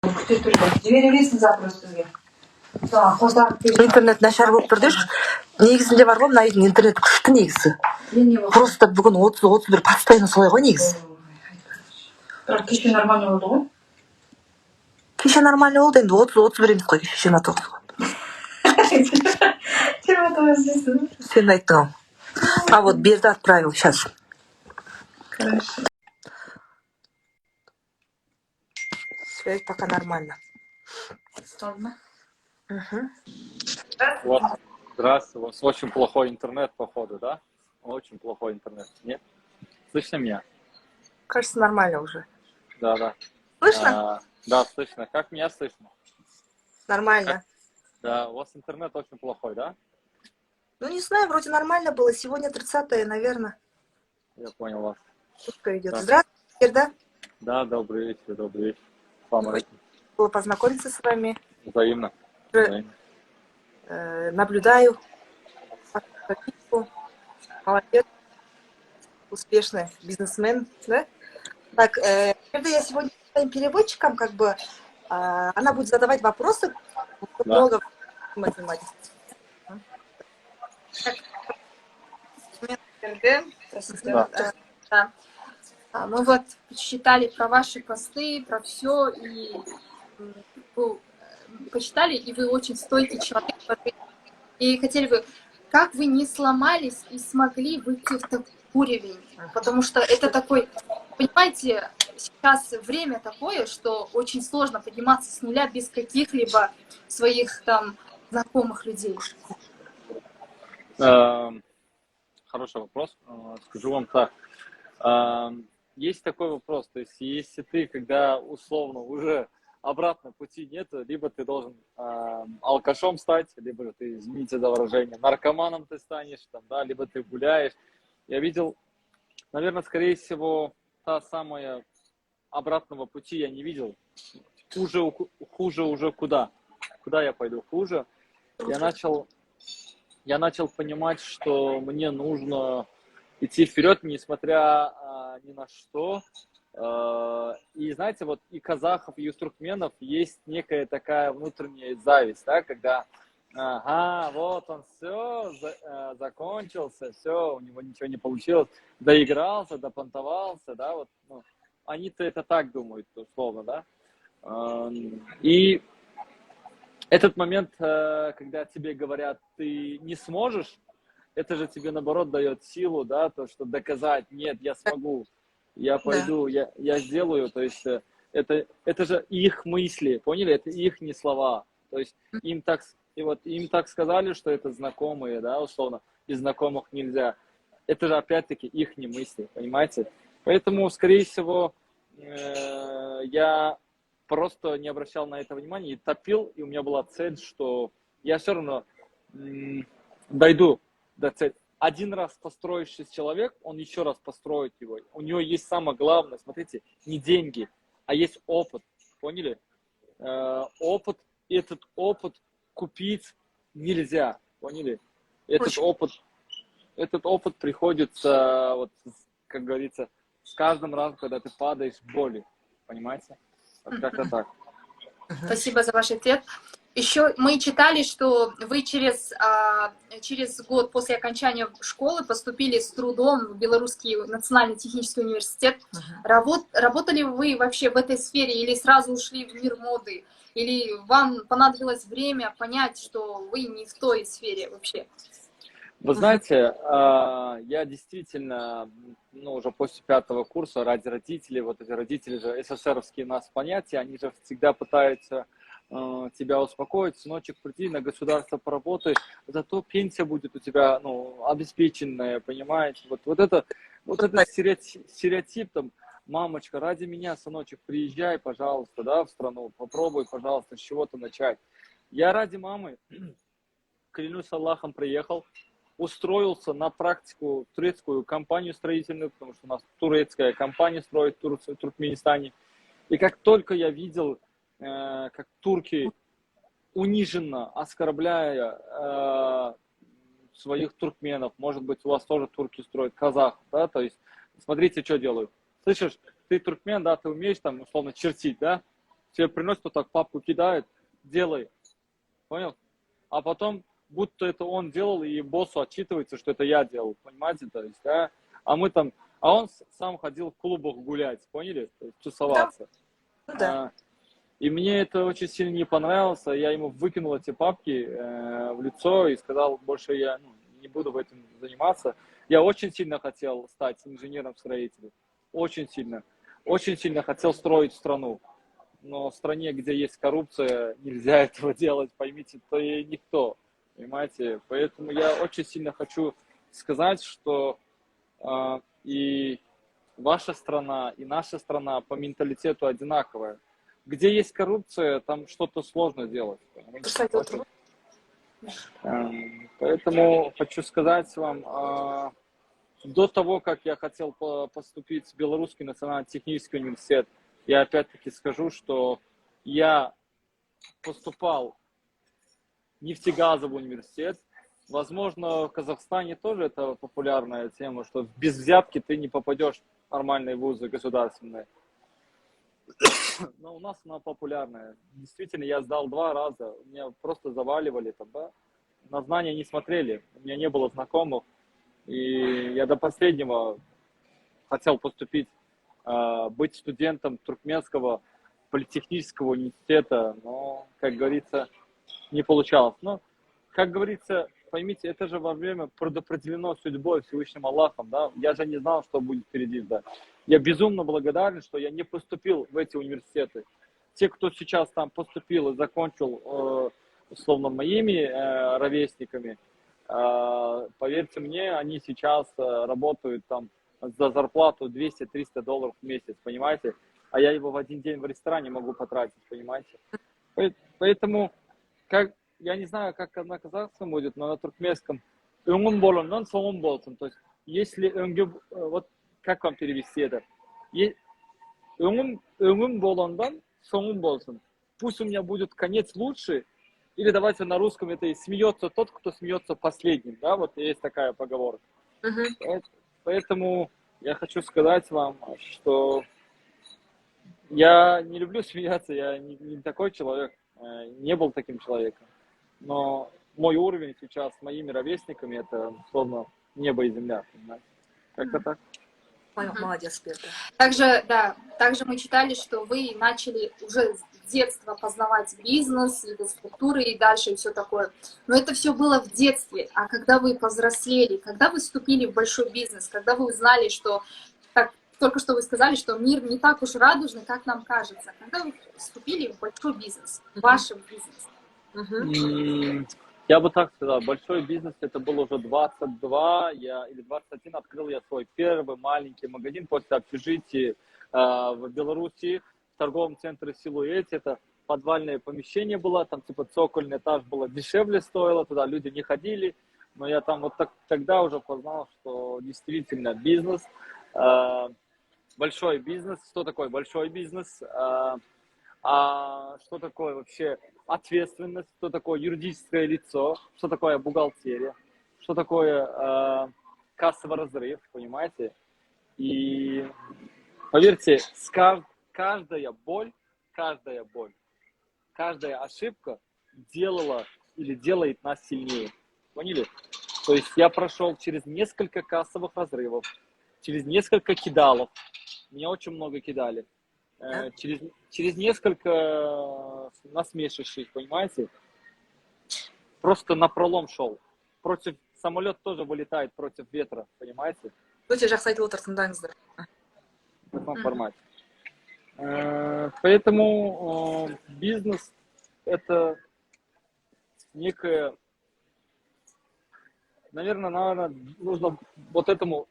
күте тұрды. Жібересің запрос бізге. Интернет нашар болып тұр деші. Негізінде бар ғой, мына үйдің интернет күшті негізі. Просто бүгін 30-31 постоянно солай ғой негізі. Бірақ кеше нормально болды ғой? Кеше нормально болды, енді 30-31 емес қой, кеше 29 ғой. Сен айттың ау. А вот Берді отправил сейчас. Хорошо. Все, пока нормально. Стало? Угу. Вот. Здравствуйте. У вас очень плохой интернет, походу, да? Очень плохой интернет. Нет? Слышно меня? Кажется, нормально уже. Да. Слышно? Да, слышно. Как меня слышно? Нормально. Да, у вас интернет очень плохой, да? Ну, не знаю, вроде нормально было. Сегодня 30-е, наверное. Я понял вас. Шутка идет. Да. Здравствуйте, Берда. Да, добрый вечер, добрый вечер. Салам алейкум. Было познакомиться с вами. Взаимно. Наблюдаю. Молодец. Успешный бизнесмен, да? Так, Берда, я сегодня с своим переводчиком, как бы, она будет задавать вопросы. Да. Много математики. Да. Мы вот почитали про ваши посты, про все, и почитали, и вы очень стойкий человек. И хотели бы, как вы не сломались и смогли выйти в такой уровень? Потому что это такой, понимаете, сейчас время такое, что очень сложно подниматься с нуля без каких-либо своих там знакомых людей. Хороший вопрос. Скажу вам так. Есть такой вопрос, то есть если ты, когда условно уже обратно пути нет, либо ты должен алкашом стать, либо ты, извините за выражение, наркоманом ты станешь, там, да, либо ты гуляешь. Я видел, наверное, скорее всего, та самая обратного пути я не видел. Хуже уже куда? Куда я пойду? Хуже. Я начал понимать, что мне нужно идти вперед, несмотря ни на что. И знаете, вот и казахов, и у туркменов есть некая такая внутренняя зависть, да, когда, ага, вот он все, закончился, все, у него ничего не получилось, доигрался, допонтовался, да, вот, ну, они-то это так думают, условно, да. И этот момент, когда тебе говорят, ты не сможешь, это же тебе, наоборот, дает силу, да, то, что доказать, нет, я смогу, я пойду, да. я сделаю, то есть это же их мысли, поняли, это их не слова, то есть им так сказали, что это знакомые, да, условно, без знакомых нельзя, это же опять-таки их не мысли, понимаете, поэтому, скорее всего, я просто не обращал на это внимания и топил, и у меня была цель, что я все равно дойду до цели. Один раз построивший человек, он еще раз построит его. У него есть самое главное, смотрите, не деньги, а есть опыт. Поняли? Опыт, этот опыт купить нельзя. Поняли? Этот опыт приходится, вот, как говорится, с каждым разом, когда ты падаешь в боли. Понимаете? Вот как-то так. Спасибо за ваш ответ. Еще мы читали, что вы через год после окончания школы поступили с трудом в Белорусский национальный технический университет. Работали вы вообще в этой сфере или сразу ушли в мир моды? Или вам понадобилось время понять, что вы не в той сфере вообще? Вы знаете, я действительно, уже после 5-го курса ради родителей, вот эти родители же СССРовские нас понятия, они же всегда пытаются тебя успокоить, сыночек, приди на государство поработай, зато пенсия будет у тебя, обеспеченная, понимаете, вот это стереотип, там, мамочка, ради меня, сыночек, приезжай, пожалуйста, да, в страну, попробуй, пожалуйста, с чего-то начать. Я ради мамы, клянусь Аллахом, приехал, устроился на практику в турецкую компанию строительную, потому что у нас турецкая компания строит в Туркменистане. И как только я видел, как турки униженно, оскорбляя своих туркменов, может быть, у вас тоже турки строят, казахов, да, то есть, смотрите, что делают. Слышишь, ты туркмен, да, ты умеешь там, условно, чертить, да, тебе приносит, вот так папку кидает, делай, понял? А потом, будто это он делал, и боссу отчитывается, что это я делал, понимаете, то есть, да? А мы там, а он сам ходил в клубах гулять, поняли, то есть, тусоваться. Ну да. И мне это очень сильно не понравилось, я ему выкинул эти папки в лицо и сказал, больше я не буду в этом заниматься. Я очень сильно хотел стать инженером-строителем, очень сильно хотел строить страну. Но в стране, где есть коррупция, нельзя этого делать, поймите, то и никто, понимаете. Поэтому я очень сильно хочу сказать, что и ваша страна, и наша страна по менталитету одинаковая. Где есть коррупция, там что-то сложно делать. Кстати, Поэтому хочу сказать вам, до того, как я хотел поступить в Белорусский национальный технический университет, я опять-таки скажу, что я поступал в нефтегазовый университет. Возможно, в Казахстане тоже это популярная тема, что без взятки ты не попадешь в нормальные вузы государственные. Но у нас она популярная. Действительно, я сдал 2 раза, меня просто заваливали там, да? На знания не смотрели, у меня не было знакомых. И я до последнего хотел поступить, быть студентом Туркменского политехнического университета, но, как говорится, не получалось. Но, как говорится, поймите, это же во время предопределено судьбой Всевышним Аллахом, да? Я же не знал, что будет впереди, да? Я безумно благодарен, что я не поступил в эти университеты. Те, кто сейчас там поступил и закончил, условно, моими ровесниками, поверьте мне, они сейчас работают там за зарплату $200-300 в месяц, понимаете? А я его в один день в ресторане могу потратить, понимаете? Поэтому, я не знаю, как на казахском будет, но на туркменском «Öngüm bolundan soğum bolsun». То есть, если вот как вам перевести это? «Öngüm bolundan soğum bolsun». Пусть у меня будет конец лучше, или давайте на русском это и смеется тот, кто смеется последним, да, вот есть такая поговорка. Поэтому я хочу сказать вам, что я не люблю смеяться, я не такой человек, не был таким человеком. Но мой уровень сейчас с моими ровесниками это словно небо и земля, понимаете? Как-то так. Молодец, Петр. Также мы читали, что вы начали уже с детства познавать бизнес, его структуры и дальше и все такое. Но это все было в детстве. А когда вы повзрослели, когда вы вступили в большой бизнес, когда вы узнали, что, как только что вы сказали, что мир не так уж радужный, как нам кажется, когда вы вступили в большой бизнес, в ваш бизнес? Я бы так сказал, большой бизнес это было уже 22 или 21, открыл я свой первый маленький магазин после общежития в Беларуси, в торговом центре Силуэт. Это подвальное помещение было, там типа цокольный этаж было дешевле стоило, туда люди не ходили, но я там вот тогда уже познал, что действительно бизнес, большой бизнес, что такое большой бизнес, а что такое вообще ответственность, что такое юридическое лицо, что такое бухгалтерия, что такое кассовый разрыв, понимаете? И поверьте, каждая боль, каждая ошибка делала или делает нас сильнее. Поняли? То есть я прошел через несколько кассовых разрывов, через несколько кидалов. Меня очень много кидали. Через несколько насмешищей, понимаете? Просто напролом шел. Самолет тоже вылетает против ветра, понимаете? Өте жақсы айтып отырсыңдар. В таком формате. Поэтому бизнес это некое... Наверное, нужно вот этому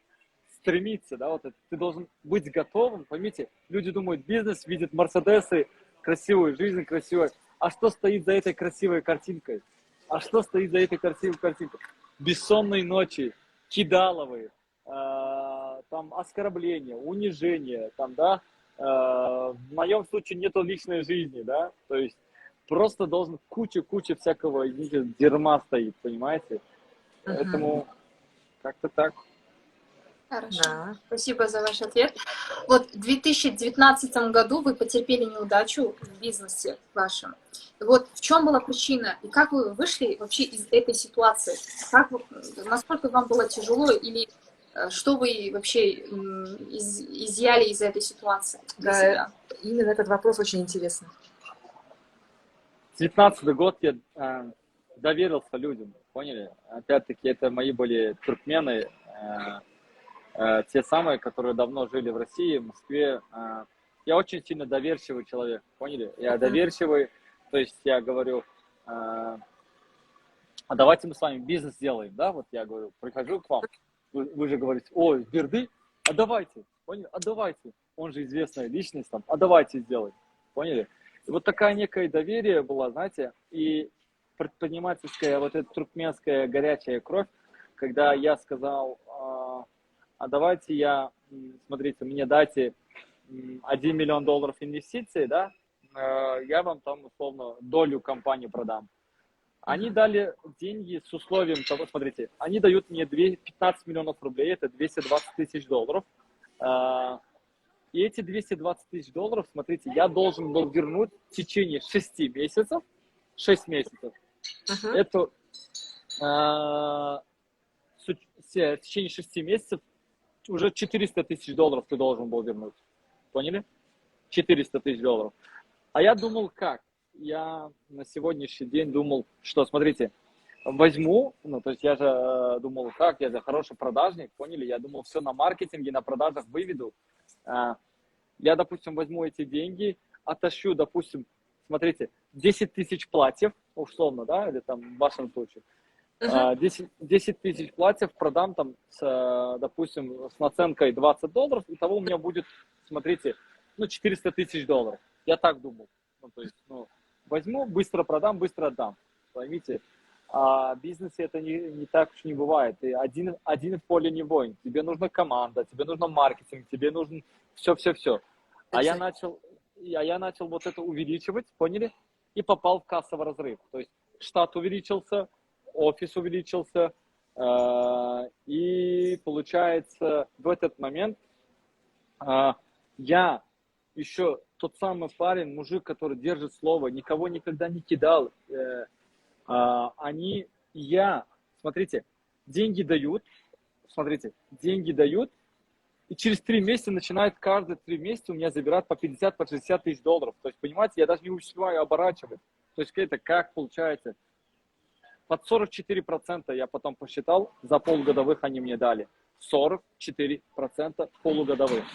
стремиться, да, вот это. Ты должен быть готовым, поймите, люди думают, бизнес видит Мерседесы, красивую жизнь, красивую, а что стоит за этой красивой картинкой? А что стоит за этой красивой картинкой? Бессонные ночи, кидаловые, там оскорбления, унижения, там, да, в моем случае нету личной жизни, да, то есть просто должен куча всякого, извините, дерьма стоит, понимаете? Поэтому как-то так. Хорошо. Да. Спасибо за ваш ответ. Вот в 2019 году вы потерпели неудачу в бизнесе вашем. Вот в чем была причина и как вы вышли вообще из этой ситуации? Насколько вам было тяжело или что вы вообще изъяли из этой ситуации для Да, себя? именно этот вопрос очень интересный. 19-й год я доверился людям, поняли? Опять-таки, это мои были туркмены, те самые, которые давно жили в России, в Москве. Я очень сильно доверчивый человек, поняли? Я доверчивый, то есть я говорю, а давайте мы с вами бизнес сделаем, да? Вот я говорю, прихожу к вам, вы же говорите, ой, Берды, а давайте, поняли? А давайте, он же известная личность там, а давайте сделаем, поняли? И вот такая некое доверие было, знаете, и предпринимательская, вот эта туркменская горячая кровь, когда я сказал, а давайте смотрите, мне дайте $1 миллион инвестиций, да, я вам там условно долю компании продам. Они дали деньги с условием того, смотрите, они дают мне 15 миллионов рублей, это $220 тысяч. И эти $220 тысяч, смотрите, я должен был вернуть в течение 6 месяцев, 6 месяцев. Это в течение 6 месяцев уже $400 тысяч ты должен был вернуть. Поняли? $400 тысяч. А я думал, как? Я на сегодняшний день думал, что, смотрите, возьму, то есть я же думал, как, я же хороший продажник, поняли? Я думал, все на маркетинге, на продажах выведу. Я, допустим, возьму эти деньги, отощу, допустим, смотрите, 10 тысяч платьев, условно, да, или там в вашем случае, 10 тысяч платьев продам там, допустим, с наценкой $20, и того у меня будет, смотрите, $400 тысяч. Я так думал. То есть, возьму, быстро продам, быстро отдам. Поймите, а в бизнесе это не так уж не бывает. Ты один в поле не воин. Тебе нужна команда, тебе нужно маркетинг, тебе нужно все. А я начал вот это увеличивать, поняли? И попал в кассовый разрыв. То есть штат увеличился, офис увеличился, и получается в этот момент я еще тот самый парень, мужик, который держит слово, никого никогда не кидал. Смотрите, деньги дают, и через 3 месяца начинают каждые 3 месяца у меня забирать по 50, по 60 тысяч долларов. То есть, понимаете, я даже не успеваю оборачивать. То есть, это как получается? Под 44% я потом посчитал, за полугодовых они мне дали. 44% полугодовых.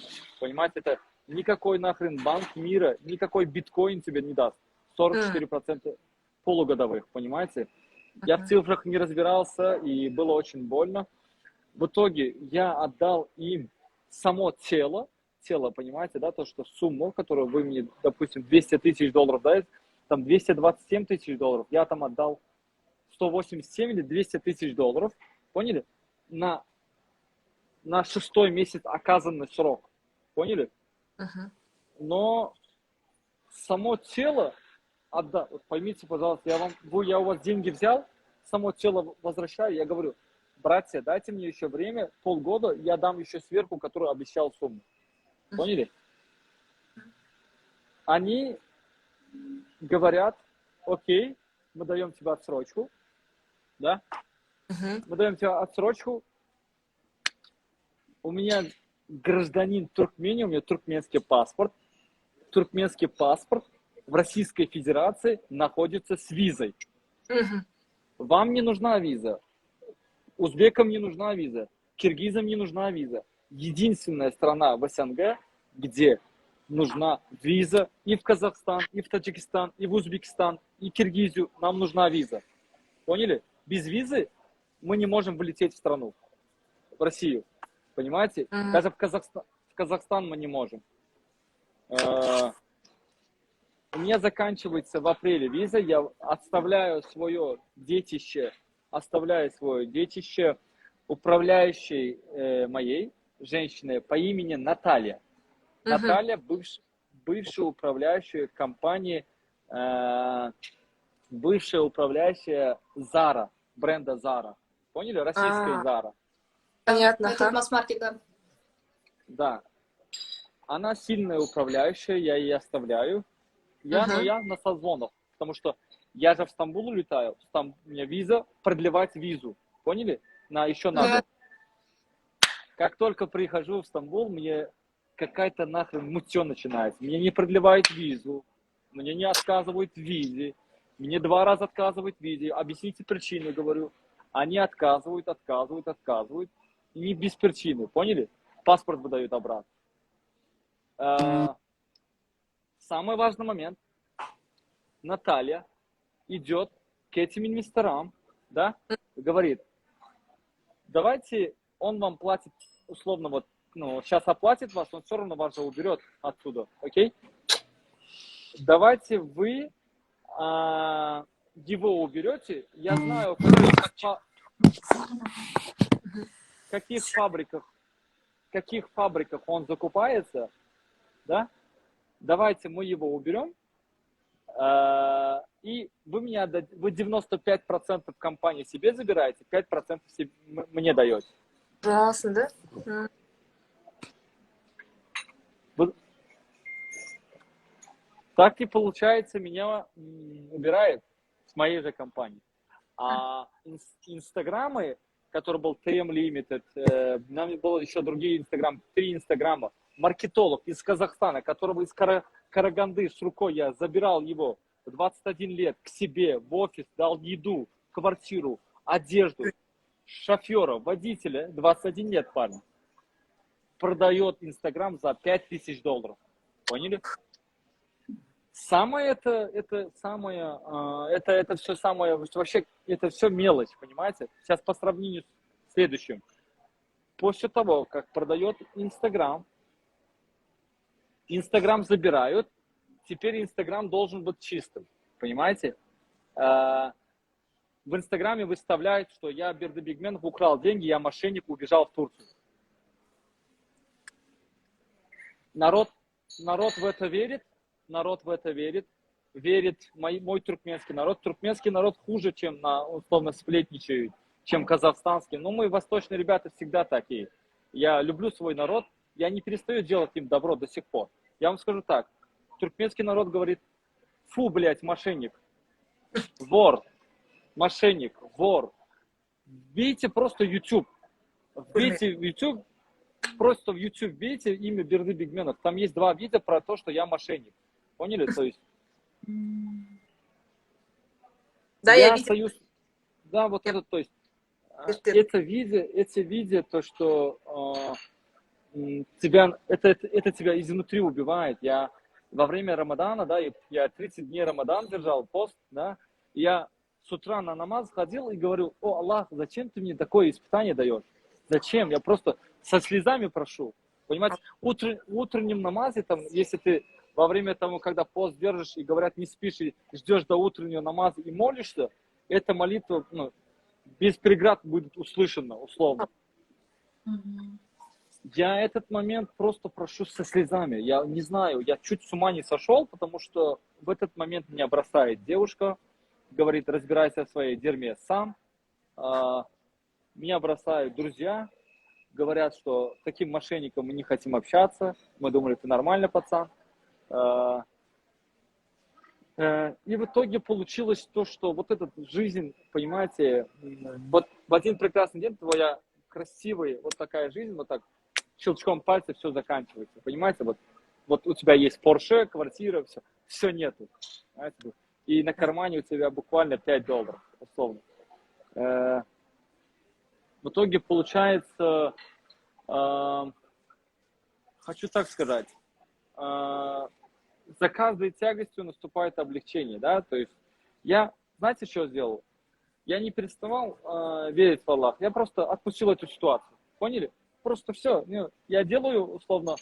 Понимаете, это никакой нахрен банк мира, никакой биткоин тебе не даст. 44% полугодовых, понимаете? Я в цифрах не разбирался, и было очень больно. В итоге я отдал им само тело, понимаете, да, то, что сумму, которую вы мне, допустим, $200 тысяч даете, там $227 тысяч, я там отдал 187 или 200 тысяч долларов, поняли? На 6-й месяц оказанный срок, поняли? Но само тело, вот поймите, пожалуйста, я у вас деньги взял, само тело возвращаю, я говорю, братья, дайте мне еще время, полгода, я дам еще сверху, которую обещал сумму. Поняли? Они говорят, окей, мы даем тебе отсрочку, да? Мы даем тебе отсрочку. У меня гражданин Туркмении, у меня туркменский паспорт. Туркменский паспорт в Российской Федерации находится с визой. Вам не нужна виза. Узбекам не нужна виза. Киргизам не нужна виза. Единственная страна в СНГ, где нужна виза и в Казахстан, и в Таджикистан, и в Узбекистан, и Киргизию нам нужна виза. Поняли? Без визы мы не можем вылететь в страну, в Россию. Понимаете? Даже в Казахстан мы не можем. У меня заканчивается в апреле виза, я оставляю свое детище управляющей моей женщины по имени Наталья. Наталья, бывшая управляющая компании, бывшая управляющая Zara, бренда Zara. Поняли? Российская Zara. Понятно. Это масс-маркет, да. Да. Она сильная управляющая, я ей оставляю. Но я на созвонах, потому что я же в Стамбул улетаю, там у меня виза, продлевать визу, поняли? Еще надо. Как только прихожу в Стамбул, мне какая-то нахрен мутьё начинается. Мне не продлевают визу, мне не отказывают в визе, мне 2 раза отказывают в визе. Объясните причину, говорю. Они отказывают. И не без причины, поняли? Паспорт выдают обратно. Самый важный момент. Наталья идет к этим инвесторам, да, говорит, давайте он вам платит, условно, вот, сейчас оплатит вас, он все равно вас же уберет отсюда, окей? Давайте вы его уберете, я знаю, в каких фабриках он закупается, да, давайте мы его уберем, и вы мне отдадите, вы 95% компании себе забираете, 5% мне даете. Ужасно, да? Так и получается, меня убирает с моей же компании. А инстаграмы, который был TM Limited, нам было еще другие инстаграмы, 3 инстаграма, маркетолог из Казахстана, которого из Караганды с рукой я забирал его в 21 лет к себе в офис, дал еду, квартиру, одежду, шофера, водителя, 21 лет парень, продает инстаграм за $5000. Поняли? Это все самое, вообще, это все мелочь, понимаете? Сейчас по сравнению с следующим. После того, как продает Инстаграм забирают, теперь Инстаграм должен быть чистым, понимаете? В Инстаграме выставляют, что я, Бердыбекменов, украл деньги, я мошенник, убежал в Турцию. Народ в это верит. Верит мой туркменский народ. Туркменский народ хуже, чем условно сплетничают, чем казахстанский. Но мы, восточные ребята, всегда такие. Я люблю свой народ, я не перестаю делать им добро до сих пор. Я вам скажу так, туркменский народ говорит, фу, блядь, мошенник, вор, мошенник, вор. Вбейте просто YouTube, просто в YouTube вбейте имя Бердыбекменов. Там есть 2 видео про то, что я мошенник. Поняли? То есть Да, я видела. союз. Да, вот это, то есть эти видео, то, что это тебя изнутри убивает. Я во время Рамадана, да, я 30 дней Рамадан держал, пост, да, я с утра на намаз ходил и говорил, о, Аллах, зачем ты мне такое испытание даешь? Зачем? Я просто со слезами прошу. Понимаете, в утреннем намазе, там, если ты во время того, когда пост держишь и говорят, не спишь, и ждешь до утреннего намаза и молишься, эта молитва без преград будет услышана, условно. Я этот момент просто прошу со слезами. Я не знаю, я чуть с ума не сошел, потому что в этот момент меня бросает девушка, говорит, разбирайся в своей дерьме сам. Меня бросают друзья, говорят, что таким мошенником мы не хотим общаться. Мы думали, ты нормальный пацан. И в итоге получилось то, что вот эта жизнь, понимаете, вот в один прекрасный день твоя красивая вот такая жизнь, вот так щелчком пальца все заканчивается, понимаете, вот у тебя есть Porsche, квартира, все нету, понимаете? И на кармане у тебя буквально $5, условно. В итоге получается, хочу так сказать, за каждой тягостью наступает облегчение, да, то есть я, знаете, что сделал? Я не переставал верить в Аллах, я просто отпустил эту ситуацию, поняли? Просто все, я делаю, условно,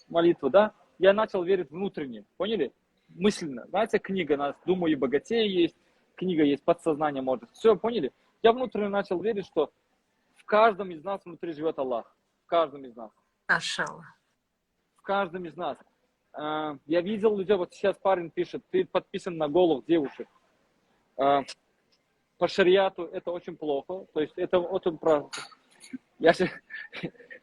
молитву, да, я начал верить внутренне, поняли? Мысленно, знаете, книга нас «Думаю и богатее» есть, книга есть «Подсознание может», все, поняли? Я внутренне начал верить, что в каждом из нас внутри живет Аллах, в каждом из нас. Машалла. В каждом из нас. Я видел людей, вот сейчас парень пишет, ты подписан на голых девушек. По шариату это очень плохо, то есть это очень просто.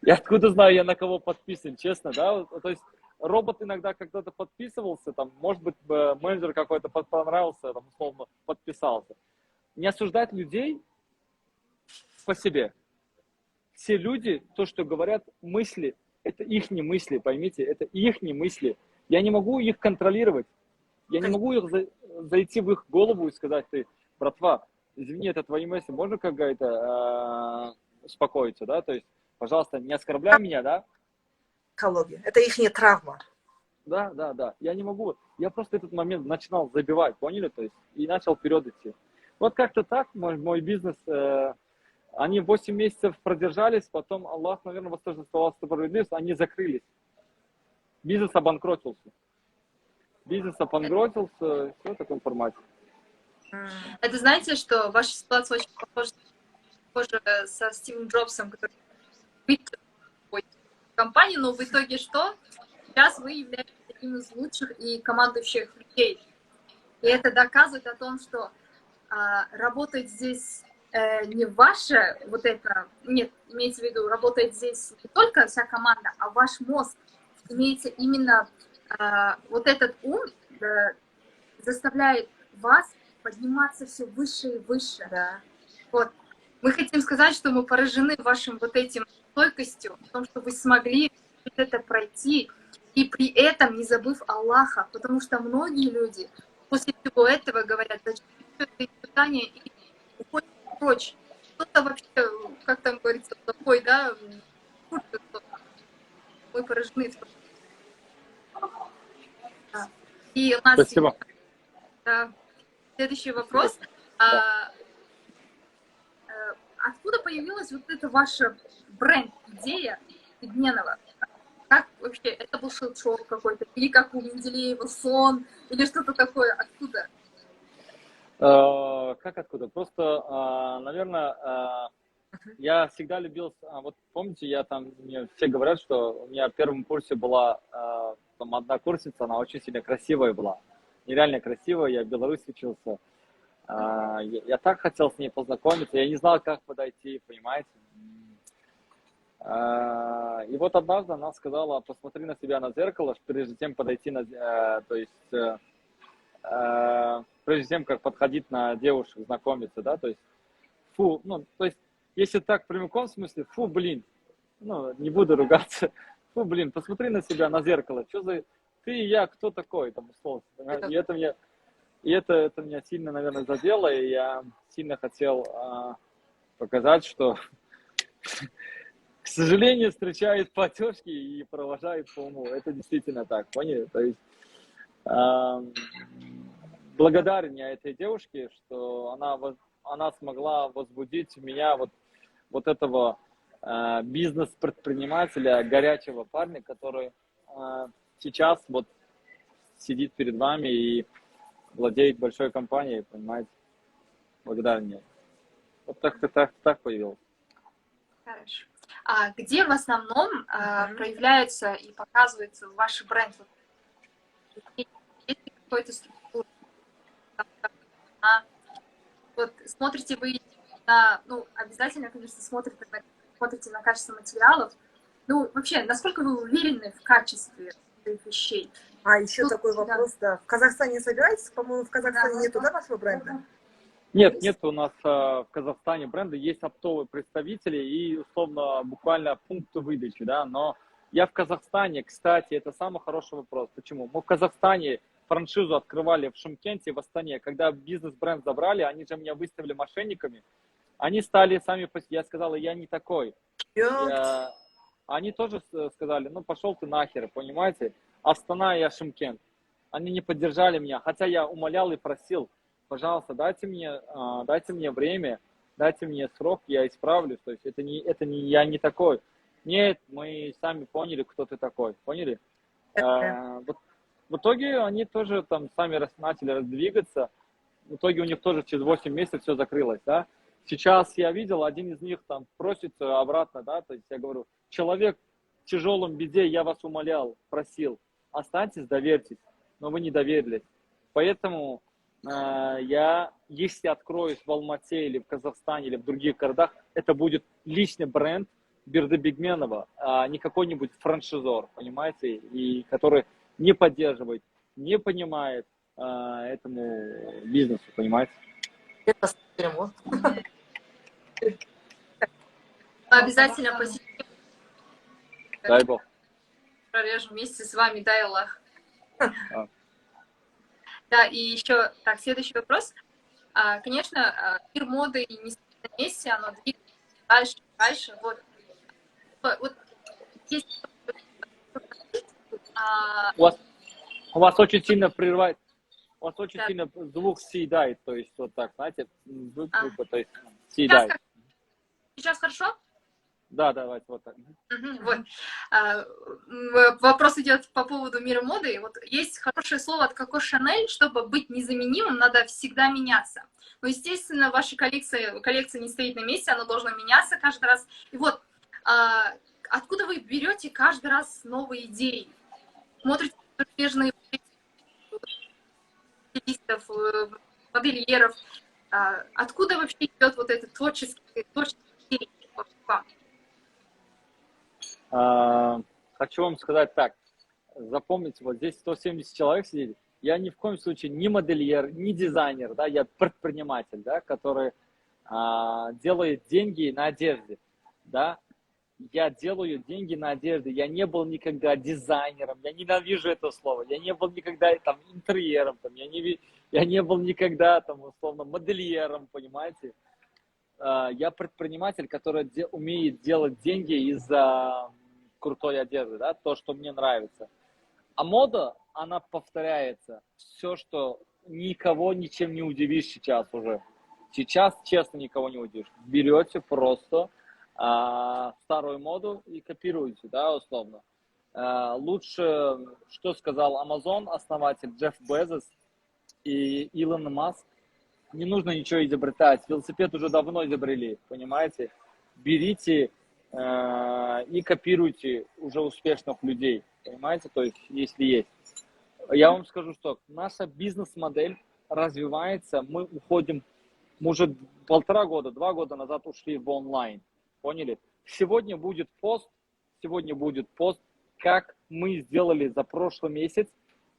Я откуда знаю, я на кого подписан, честно, да? То есть робот иногда когда-то подписывался, там, может быть, менеджер какой-то понравился, там, условно, подписался. Не осуждать людей по себе. Все люди, то, что говорят, мысли, это их не мысли, поймите, это их не мысли. Я не могу их контролировать. Я не могу их зайти в их голову и сказать, ты, братва, извини, это твои мысли, можно как-то успокоиться, да, то есть, пожалуйста, не оскорбляй меня, да. Психология. Это их травма. Да, я не могу, я просто этот момент начинал забивать, поняли, то есть, и начал вперед идти. Вот как-то так мой бизнес, они 8 месяцев продержались, потом Аллах, наверное, восторжествовал справедливость, они закрылись. Бизнес обанкротился. Все в таком формате. Это знаете, что ваша ситуация очень похожа со Стивом Джобсом, который выкупил компанию, но в итоге что? Сейчас вы являетесь одним из лучших и командующих людей. И это доказывает о том, что работает здесь не ваша вот это, нет, имеется в виду, работает здесь не только вся команда, а ваш мозг. Имеется именно вот этот ум заставляет вас подниматься все выше и выше. Да. Вот. Мы хотим сказать, что мы поражены вашим вот этим стойкостью, в том, что вы смогли это пройти, и при этом не забыв Аллаха, потому что многие люди после всего этого говорят, зачем это испытание, и уходят прочь. Кто-то вообще, как там говорится, такой, да, мы поражены. Да. И у нас Спасибо. Следующий вопрос. Откуда появилась вот эта ваша бренд-идея Пигменова? Как вообще? Это был шелчок какой-то? Или как у Менделеева сон? Или что-то такое? Откуда? Как откуда? Просто, наверное, я всегда любил, вот помните, мне все говорят, что у меня в первом курсе была там одна курсица, она очень сильно красивая была, нереально красивая, я в Беларуси учился, я так хотел с ней познакомиться, я не знал, как подойти, понимаете. И вот однажды она сказала, посмотри на себя на зеркало, прежде чем подойти прежде чем как подходить на девушек, знакомиться, да, то есть, если так в прямом смысле, блин, не буду ругаться, блин, посмотри на себя на зеркало, что за, ты и я, кто такой, там, условно, и это меня сильно, наверное, задело, и я сильно хотел показать, что, к сожалению, встречают по одежке и провожают по уму, это действительно так, поняли, то есть, благодарен я этой девушке, что она смогла возбудить в меня вот этого бизнес-предпринимателя, горячего парня, который сейчас вот сидит перед вами и владеет большой компанией, понимаете, благодарен ей. Вот так появилось. Хорошо. А где в основном проявляются и показываются ваши бренды? Есть ли какой-то структура? Вот смотрите вы на, обязательно, конечно, смотрите на качество материалов. Вообще, насколько вы уверены в качестве этих вещей? Еще такой вопрос, да. В Казахстане собираетесь? По-моему, в Казахстане нету, да, вашего бренда? Нет у нас в Казахстане бренда, есть оптовые представители и, условно, буквально пункты выдачи, да, но я в Казахстане, кстати, это самый хороший вопрос. Почему? Мы в Казахстане франшизу открывали в Шымкенте, в Астане. Когда бизнес-бренд забрали, они же меня выставили мошенниками. Они стали сами, я сказал, я не такой. Они тоже сказали, пошел ты нахер, понимаете? Астана, я Шымкент. Они не поддержали меня, хотя я умолял и просил, пожалуйста, дайте мне время, дайте мне срок, я исправлюсь. То есть я не такой. Нет, мы сами поняли, кто ты такой, поняли? В итоге они тоже там сами начали раздвигаться. В итоге у них тоже через 8 месяцев все закрылось, да. Сейчас я видел, один из них там просится обратно, да, то есть я говорю, человек в тяжелом беде, я вас умолял, просил, останьтесь, доверьтесь, но вы не доверились. Поэтому если откроюсь в Алмате или в Казахстане или в других городах, это будет личный бренд, Бердыбекменова, а не какой-нибудь франшизор, понимаете, и который не поддерживает, не понимает этому бизнесу, понимаете? Это прямо. Обязательно посетим, Дай бог. прорежем вместе с вами, дай Аллах. А. Да, и еще, так, следующий вопрос. Конечно, мир моды не стоит на месте, оно двигается дальше, дальше. Вот есть... У вас очень сильно прерывает, у вас очень Да. сильно звук съедает, то есть вот так, знаете, то есть Сейчас, съедает. сейчас хорошо? Да, давайте вот так. Мгм, вот. Вопрос идет по поводу мира моды. Вот есть хорошее слово от Коко Шанель: чтобы быть незаменимым, надо всегда меняться. Но, естественно, ваша коллекция не стоит на месте, она должна меняться каждый раз. И вот откуда вы берете каждый раз новые идеи? Смотрите зарубежные стилистов, модельеров. Откуда вообще идет вот этот творческий идея? Хочу вам сказать так. Запомните, вот здесь 170 человек сидит. Я ни в коем случае не модельер, не дизайнер, да, я предприниматель, да, который делает деньги на одежде, да. Я делаю деньги на одежде. Я не был никогда дизайнером, я ненавижу это слово. Я не был никогда там интерьером, там, я не был никогда там условно модельером, понимаете. Я предприниматель, который умеет делать деньги из-за крутой одежды, да, то, что мне нравится. А мода, она повторяется. Все, что никого ничем не удивишь сейчас уже. Сейчас, честно, никого не удивишь. Берете просто старую моду и копируете, да, условно. Лучше, что сказал Amazon, основатель Джефф Безос и Илон Маск, не нужно ничего изобретать. Велосипед уже давно изобрели, понимаете? Берите и копируйте уже успешных людей, понимаете? То есть, если есть. Я вам скажу, что наша бизнес-модель развивается, мы уходим, мы уже 1,5 года, 2 года назад ушли в онлайн, поняли? Сегодня будет пост, как мы сделали за прошлый месяц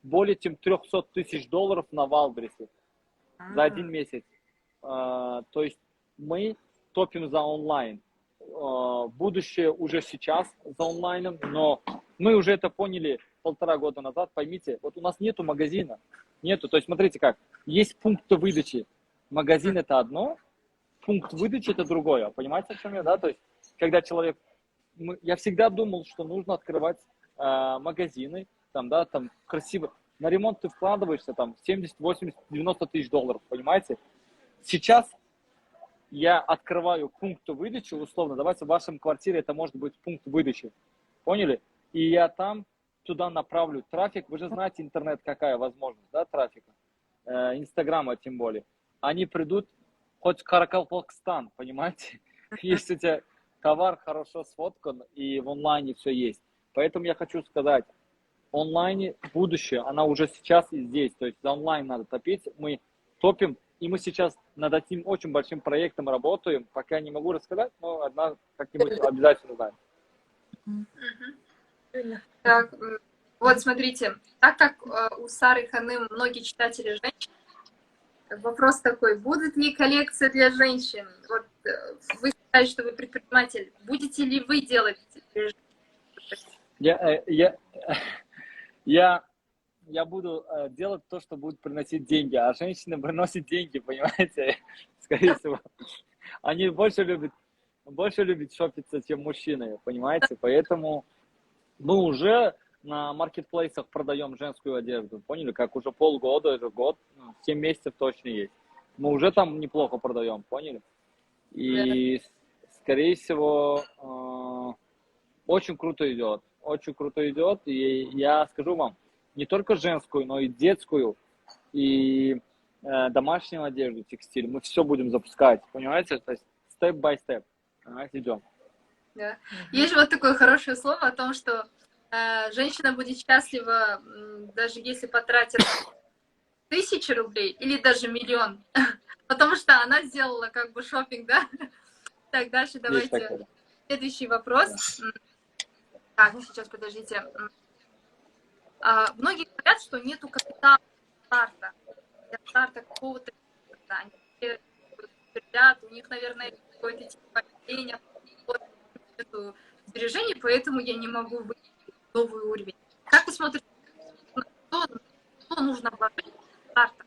более чем $300 тысяч на Валбересе за 1 месяц. То есть мы топим за онлайн. Будущее уже сейчас за онлайном, но мы уже это поняли 1,5 года назад. Поймите, вот у нас нету магазина, нету. То есть смотрите как, есть пункты выдачи. Магазин это одно, пункт выдачи это другое. Понимаете, о чем я, да? То есть когда человек, я всегда думал, что нужно открывать магазины, там, да, там красиво. На ремонт ты вкладываешься там 70, 80, 90 тысяч долларов, понимаете? Сейчас я открываю пункт выдачи, условно, давайте в вашем квартире это может быть пункт выдачи, поняли? И я там туда направлю трафик, вы же знаете интернет какая возможность, да, трафика, Инстаграма тем более. Они придут хоть в Каракалпакстан, понимаете? Если у тебя товар хорошо сфоткан и в онлайне все есть. Поэтому я хочу сказать, онлайне будущее, она уже сейчас и здесь. То есть за онлайн надо топить. Мы топим, и мы сейчас над этим очень большим проектом работаем. Пока не могу рассказать, но одна как-нибудь обязательно знаем. Так, вот смотрите, так как у Сары Ханым многие читатели женщины, вопрос такой: будет ли коллекция для женщин? Вот вы сказали, что вы предприниматель. Будете ли вы делать для женщин? Я буду делать то, что будет приносить деньги, а женщины приносят деньги, понимаете? Скорее всего. Они больше любят шопиться, чем мужчины, понимаете? Поэтому мы уже на маркетплейсах продаем женскую одежду, поняли? Как уже полгода, уже год, 7 месяцев точно есть. Мы уже там неплохо продаем, поняли? И, скорее всего, очень круто идет. Очень круто идет. И я скажу вам, не только женскую, но и детскую, и домашнюю одежду, текстиль. Мы все будем запускать, понимаете? То есть степ-бай-степ. Идем. Да. Есть вот такое хорошее слово о том, что женщина будет счастлива, даже если потратит 1000 рублей или даже 1 000 000, потому что она сделала как бы шопинг, да? Так, дальше давайте. Следующий вопрос. Так, сейчас подождите. Многие говорят, что нету капитала старта. Для старта какого-то. Они все говорят, у них, наверное, какое-то типа падения, сбережений, поэтому я не могу выйти на новый уровень. Как вы смотрите, что нужно вложить в старта?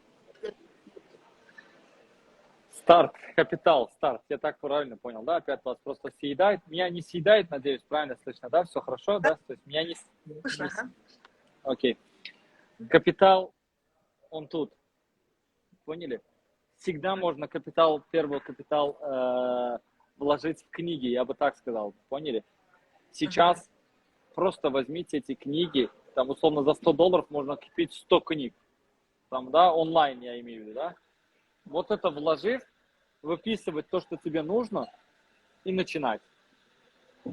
Старт, капитал, старт. Я так правильно понял, да? Опять вас просто съедает. Меня не съедает, надеюсь, правильно слышно, да? Все хорошо, да? То есть меня не... Слышно, ага. Окей. Капитал, он тут. Поняли? Всегда можно капитал, первый капитал вложить в книги, я бы так сказал. Поняли? Сейчас просто возьмите эти книги, там условно за $100 можно купить 100 книг. Там, да, онлайн я имею в виду, да? Вот это вложив, выписывать то, что тебе нужно, и начинать.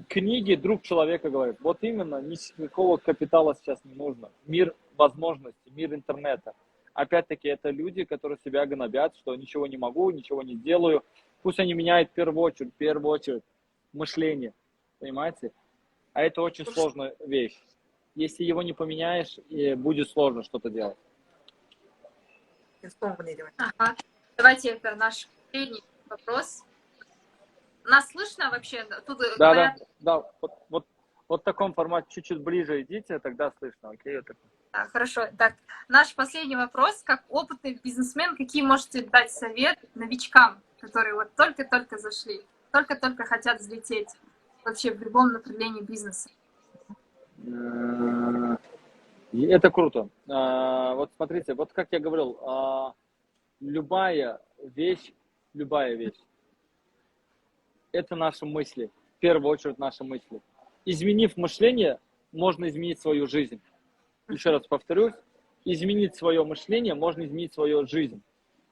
Книги друг человека говорит, вот именно, никакого капитала сейчас не нужно. Мир возможностей, мир интернета. Опять-таки, это люди, которые себя гнобят, что ничего не могу, ничего не делаю. Пусть они меняют в первую очередь мышление, понимаете? А это очень сложная вещь. Если его не поменяешь, будет сложно что-то делать. Ага. Давайте это наш последний вопрос. Нас слышно вообще? Тут Да, говорят... да. Вот в таком формате чуть-чуть ближе идите, тогда слышно. Окей, это... Да, хорошо. Так, наш последний вопрос. Как опытный бизнесмен, какие можете дать совет новичкам, которые вот только-только зашли, только-только хотят взлететь вообще в любом направлении бизнеса? Это круто. Вот смотрите, вот как я говорил, любая вещь, это наши мысли. В первую очередь наши мысли. Изменив мышление, можно изменить свою жизнь. Еще раз повторюсь, изменить свое мышление, можно изменить свою жизнь.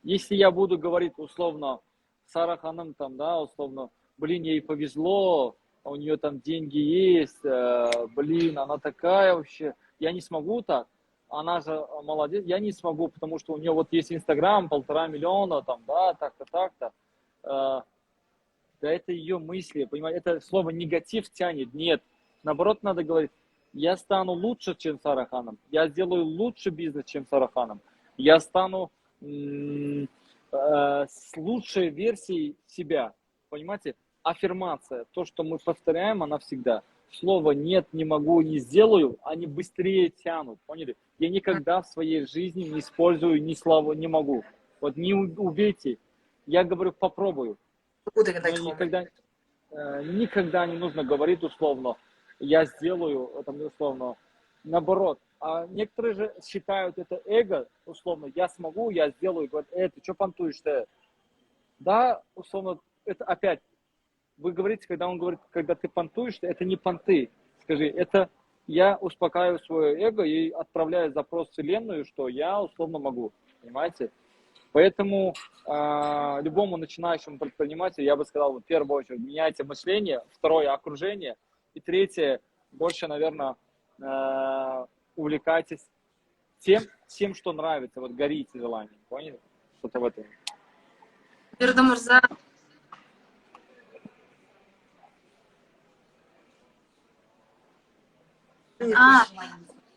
Если я буду говорить условно, Сара Ханым там, да, условно, блин, ей повезло, у нее там деньги есть, блин, она такая вообще, я не смогу так, она же молодец, я не смогу, потому что у нее вот есть Инстаграм, 1,5 миллиона, там, да, так-то, так-то. Да это ее мысли, понимаете, это слово негатив тянет, нет. Наоборот, надо говорить, я стану лучше, чем Сара Ханым, я сделаю лучше бизнес, чем Сара Ханым, я стану с лучшей версией себя, понимаете? Аффирмация, то, что мы повторяем, она всегда. Слово «нет», «не могу», «не сделаю», они быстрее тянут, поняли? Я никогда в своей жизни не использую ни слова «не могу». Вот не убейте, я говорю «попробую». Но никогда не нужно говорить условно «я сделаю», там условно, наоборот. А некоторые же считают это эго, условно, «я смогу, я сделаю», говорят, ты что понтуешь-то? Да, условно, это опять, вы говорите, когда он говорит, когда ты понтуешь, это не понты. Скажи, это я успокаиваю свое эго и отправляю запрос в Вселенную, что я условно могу. Понимаете? Поэтому любому начинающему предпринимателю я бы сказал, в первую очередь, меняйте мышление, второе, окружение, и третье, больше, наверное, увлекайтесь тем, что нравится, вот горите желанием. Поняли? Что-то в этом. Бердымурза.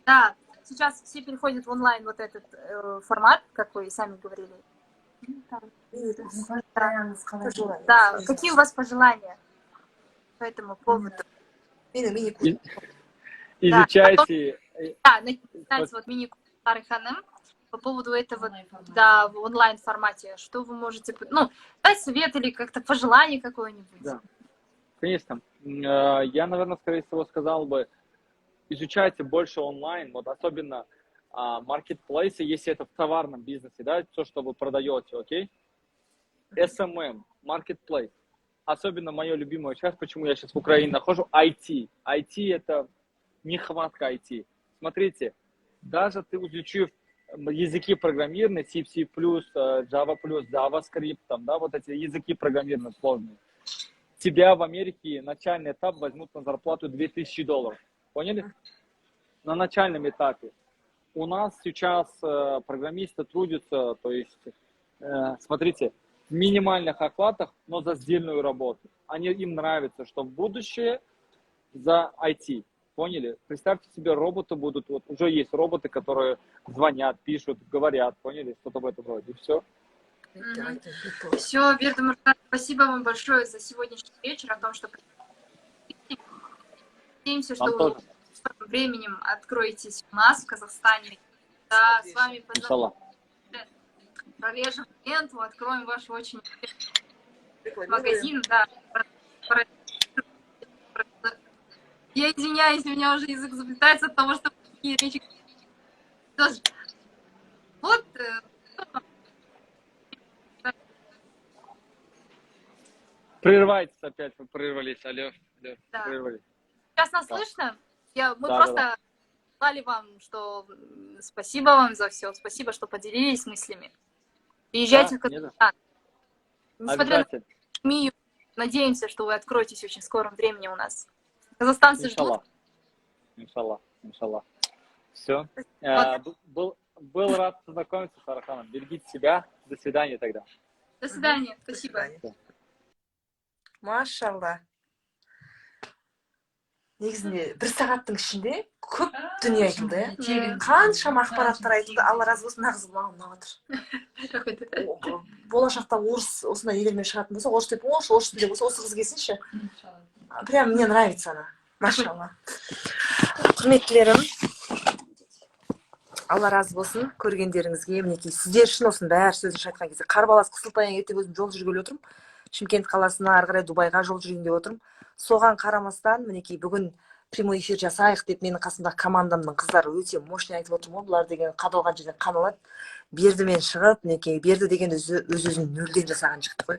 Да, сейчас все переходят в онлайн вот этот формат, как вы сами говорили. Да, какие у вас пожелания по этому поводу? Изучайте. Да, начинается вот мини-курс Сары Ханым по поводу этого, да, в онлайн формате. Что вы можете, ну, дать совет или как-то пожелание какое-нибудь? Да, конечно. Я, наверное, скорее всего сказал бы, изучайте больше онлайн, вот особенно маркетплейсы, если это в товарном бизнесе, да, то, что вы продаете, окей? SMM, marketplace. Особенно мое любимое сейчас, почему я сейчас в Украине нахожу, IT. IT это нехватка IT. Смотрите, даже ты изучив языки программирования, C++, Java+, JavaScript, там, да, вот эти языки программирования сложные, тебя в Америке начальный этап возьмут на зарплату $2000. Поняли? На начальном этапе. У нас сейчас программисты трудятся, то есть, смотрите, в минимальных окладах, но за сдельную работу. им нравится, что будущее за IT. Поняли? Представьте себе, роботы будут, вот уже есть роботы, которые звонят, пишут, говорят, поняли? Что-то в этом роде. И все. Все, Берда Муртаза, спасибо вам большое за сегодняшний вечер, о том, что надеемся, что Вам вы тоже. в скором временем откроетесь у нас в Казахстане. Да, с вами Иншаллах. прорежем ленту, откроем ваш очень интересный магазин. Да. Я извиняюсь, у меня уже язык заплетается от того, что такие речи. Вот. Прерывайтесь опять, вы прервались, алло, Да. прервались. Сейчас нас Да. слышно? Мы Да, просто сказали вам, что спасибо вам за все, спасибо, что поделились мыслями. Приезжайте в Да, не за Казахстан. Несмотря на Обязательно. пандемию, надеемся, что вы откроетесь в очень скором времени у нас. Казахстанцы ждут. Иншаллах. Иншаллах. Иншаллах. Все. Был рад познакомиться с Фараханом. Берегите себя. До свидания тогда. До свидания. Спасибо. Машалла. Негізінде бір сағаттың ішінде көп дүние айтылды, иә. Қаншама ақпараттар айтылды, алла разы болсын, нағыз маған ұнап отыр. Болашақта орыс осындай елдермен шығатын болса, орыс деп орыс тілде болса, осы қыз келсінші. Прям мне нравится она. Машалла. Құрметтілерім, алла разы болсын көргендеріңізге. Мінекей сіздер үшін осының бәрі сөзін айтқан кезде Қарбалас Қысылтаяң ертең өзім жол жүргелі отырмын. Шымкент қаласына ары қарай Дубайға жол жүрейін деп отырмын. Соған қарамастан, мінекей бүгін прямой эфир жасайық деп менің қасымдағы командамның қыздары өте мощный айтып отырмын ғой. Бұлар деген қадалған жерден қанылады. Бердімен шығып, мінекей Берді деген өз-өзін нөлден жасаған жігіт қой.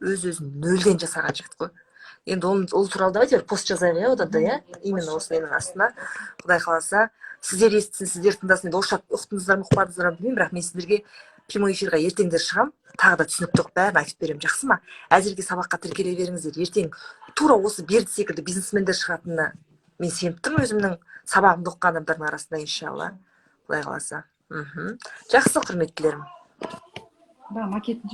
Өз-өзін нөлден жасаған жігіт қой. Енді ол туралы давайте пост жазайық, иә, одан да, иә. Именно осы ненің астына. Құдай қаласа, сіздер естісін, сіздер тыңдасын. Енді орысша ұқтыңыздар ма, ұқпадыңыздар ма білмеймін, бірақ мен сіздерге прямой эфирға ертеңдер шығам, тағы да түсінікті қылып бәрін айтып беремін, жақсы ма? Әзірге сабаққа тіркеле беріңіздер. Ертең тура осы Берді секілді бизнесмендер шығатынына мен сеніп тұрмын, өзімнің сабағымды оқыған адамдардың арасында, иншалла. Құдай қаласа. Жақсы, құрметтілерім. Да, макет